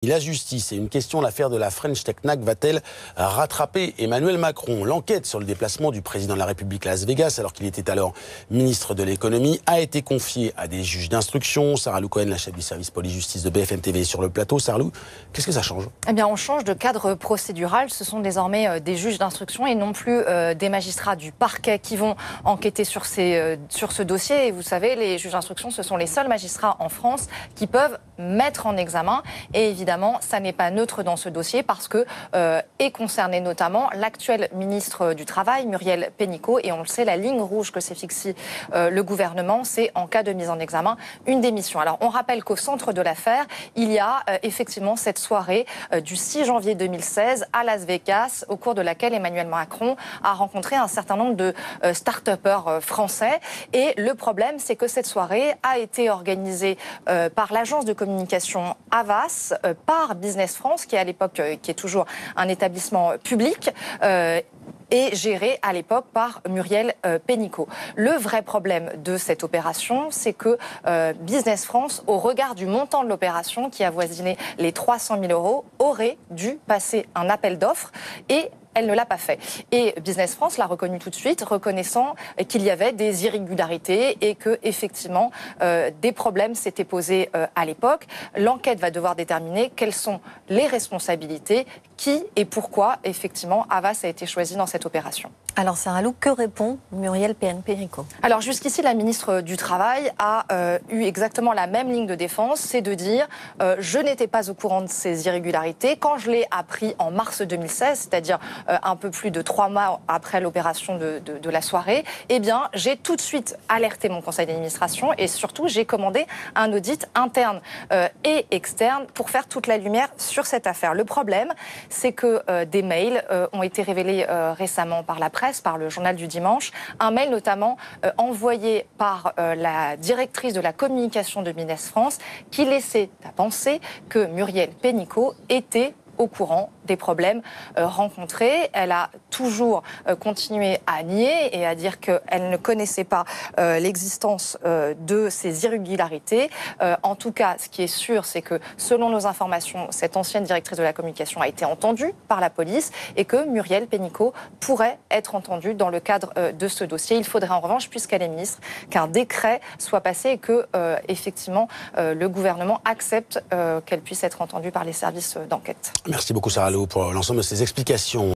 La justice et une question, l'affaire de la French Tech va-t-elle rattraper Emmanuel Macron? L'enquête sur le déplacement du président de la République à Las Vegas, alors qu'il était alors ministre de l'économie, a été confiée à des juges d'instruction. Sarah Lou Cohen, la chef du service police-justice de BFM TV, est sur le plateau. Sarah Lou, qu'est-ce que ça change? Eh bien, on change de cadre procédural. Ce sont désormais des juges d'instruction et non plus des magistrats du parquet qui vont enquêter sur ce dossier. Et vous savez, les juges d'instruction, ce sont les seuls magistrats en France qui peuvent mettre en examen. Et évidemment, ça n'est pas neutre dans ce dossier parce que est concerné notamment l'actuel ministre du Travail, Muriel Pénicaud. Et on le sait, la ligne rouge que s'est fixée le gouvernement, c'est en cas de mise en examen, une démission. Alors, on rappelle qu'au centre de l'affaire, il y a effectivement cette soirée du 6 janvier 2016 à Las Vegas, au cours de laquelle Emmanuel Macron a rencontré un certain nombre de start-upers français. Et le problème, c'est que cette soirée a été organisée par l'agence de communication Havas, par Business France, qui à l'époque, qui est toujours un établissement public, et géré à l'époque par Muriel Pénicaud. Le vrai problème de cette opération, c'est que Business France, au regard du montant de l'opération, qui avoisinait les 300 000 €, aurait dû passer un appel d'offres et elle ne l'a pas fait. Et Business France l'a reconnu tout de suite, reconnaissant qu'il y avait des irrégularités et que, effectivement, des problèmes s'étaient posés à l'époque. L'enquête va devoir déterminer quelles sont les responsabilités, qui et pourquoi, effectivement, Havas a été choisi dans cette opération. Alors, Sarah Lou, que répond Muriel Pénicaud? Alors, jusqu'ici, la ministre du Travail a eu exactement la même ligne de défense, c'est de dire je n'étais pas au courant de ces irrégularités. Quand je l'ai appris en mars 2016, c'est-à-dire un peu plus de 3 mois après l'opération de la soirée, eh bien, j'ai tout de suite alerté mon conseil d'administration et surtout, j'ai commandé un audit interne et externe pour faire toute la lumière sur cette affaire. Le problème, c'est que des mails ont été révélés récemment par la presse, par le journal du dimanche, un mail notamment envoyé par la directrice de la communication de Business France qui laissait à penser que Muriel Pénicaud était au courant des problèmes rencontrés. Elle a toujours continué à nier et à dire qu'elle ne connaissait pas l'existence de ces irrégularités. En tout cas, ce qui est sûr, c'est que selon nos informations, cette ancienne directrice de la communication a été entendue par la police et que Muriel Pénicaud pourrait être entendue dans le cadre de ce dossier. Il faudrait en revanche, puisqu'elle est ministre, qu'un décret soit passé et que, effectivement, le gouvernement accepte qu'elle puisse être entendue par les services d'enquête. Merci beaucoup Sarah Lou pour l'ensemble de ces explications.